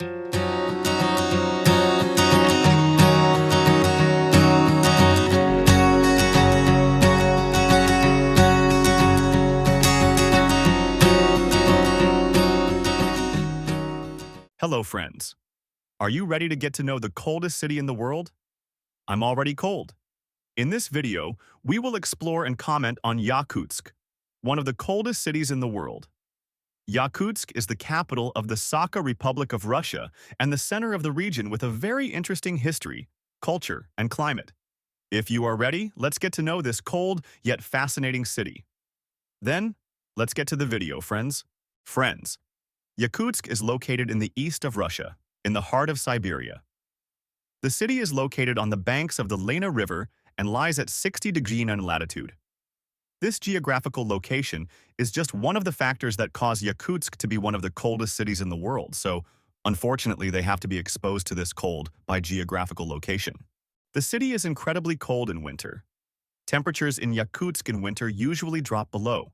Hello, friends. Are you ready to get to know the coldest city in the world? I'm already cold. In this video, we will explore and comment on Yakutsk, one of the coldest cities in the world. Yakutsk is the capital of the Sakha Republic of Russia and the center of the region with a very interesting history, culture, and climate. If you are ready, let's get to know this cold yet fascinating city. Then, let's get to the video, friends. Friends, Yakutsk is located in the east of Russia, in the heart of Siberia. The city is located on the banks of the Lena River and lies at 60 degrees in latitude. This geographical location is just one of the factors that cause Yakutsk to be one of the coldest cities in the world, so unfortunately they have to be exposed to this cold by geographical location. The city is incredibly cold in winter. Temperatures in Yakutsk in winter usually drop below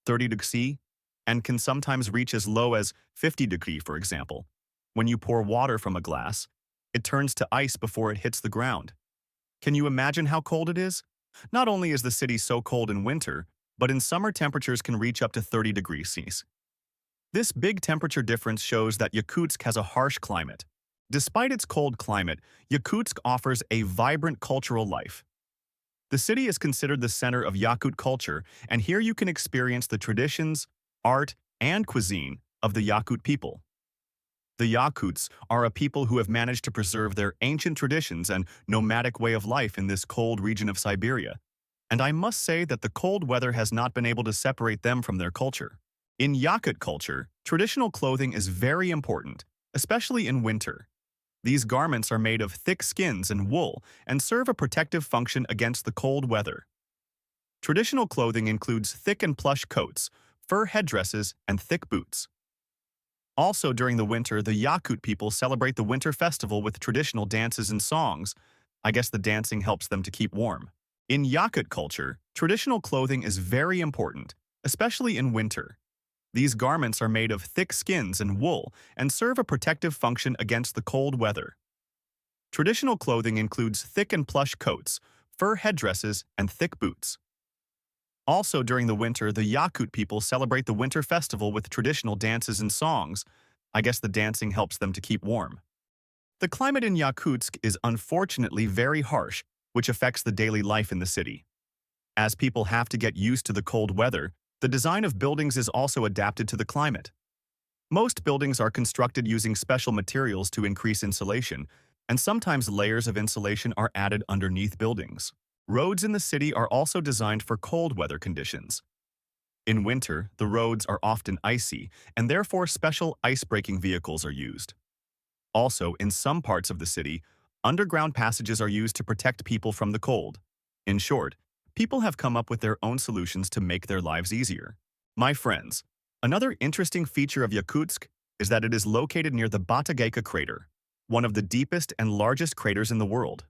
30 degrees C and can sometimes reach as low as 50 degrees, for example. When you pour water from a glass, it turns to ice before it hits the ground. Can you imagine how cold it is? Not only is the city so cold in winter, but in summer temperatures can reach up to 30 degrees C. This big temperature difference shows that Yakutsk has a harsh climate. Despite its cold climate, Yakutsk offers a vibrant cultural life. The city is considered the center of Yakut culture, and here you can experience the traditions, art, and cuisine of the Yakut people. The Yakuts are a people who have managed to preserve their ancient traditions and nomadic way of life in this cold region of Siberia, and I must say that the cold weather has not been able to separate them from their culture. In Yakut culture, traditional clothing is very important, especially in winter. These garments are made of thick skins and wool and serve a protective function against the cold weather. Traditional clothing includes thick and plush coats, fur headdresses, and thick boots. Also during the winter, the Yakut people celebrate the winter festival with traditional dances and songs. I guess the dancing helps them to keep warm. In Yakut culture, traditional clothing is very important, especially in winter. These garments are made of thick skins and wool and serve a protective function against the cold weather. Traditional clothing includes thick and plush coats, fur headdresses, and thick boots. Also during the winter, the Yakut people celebrate the winter festival with traditional dances and songs. I guess the dancing helps them to keep warm. The climate in Yakutsk is unfortunately very harsh, which affects the daily life in the city. As people have to get used to the cold weather, the design of buildings is also adapted to the climate. Most buildings are constructed using special materials to increase insulation, and sometimes layers of insulation are added underneath buildings. Roads in the city are also designed for cold weather conditions. In winter, the roads are often icy, and therefore special ice-breaking vehicles are used. Also, in some parts of the city, underground passages are used to protect people from the cold. In short, people have come up with their own solutions to make their lives easier. My friends, another interesting feature of Yakutsk is that it is located near the Baga crater, one of the deepest and largest craters in the world.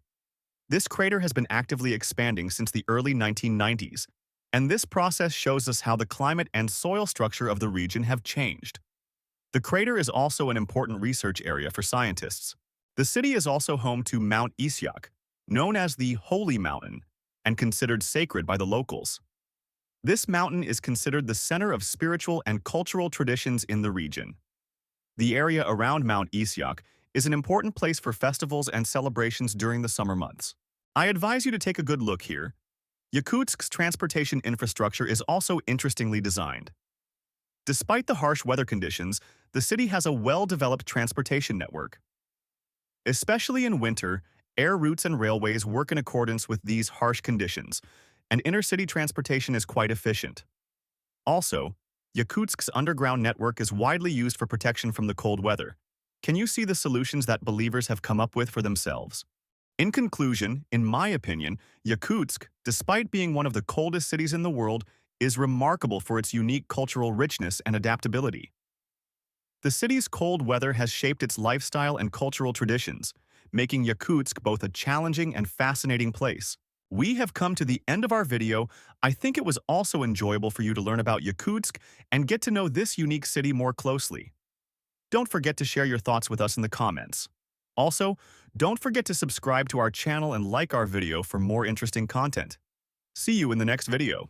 This crater has been actively expanding since the early 1990s, and this process shows us how the climate and soil structure of the region have changed. The crater is also an important research area for scientists. The city is also home to Mount Yakutsk, known as the Holy Mountain, and considered sacred by the locals. This mountain is considered the center of spiritual and cultural traditions in the region. The area around Mount Yakutsk is an important place for festivals and celebrations during the summer months. I advise you to take a good look here. Yakutsk's transportation infrastructure is also interestingly designed. Despite the harsh weather conditions, the city has a well-developed transportation network. Especially in winter, air routes and railways work in accordance with these harsh conditions, and inter-city transportation is quite efficient. Also, Yakutsk's underground network is widely used for protection from the cold weather. Can you see the solutions that believers have come up with for themselves? In conclusion, in my opinion, Yakutsk, despite being one of the coldest cities in the world, is remarkable for its unique cultural richness and adaptability. The city's cold weather has shaped its lifestyle and cultural traditions, making Yakutsk both a challenging and fascinating place. We have come to the end of our video. I think it was also enjoyable for you to learn about Yakutsk and get to know this unique city more closely. Don't forget to share your thoughts with us in the comments. Also, don't forget to subscribe to our channel and like our video for more interesting content. See you in the next video.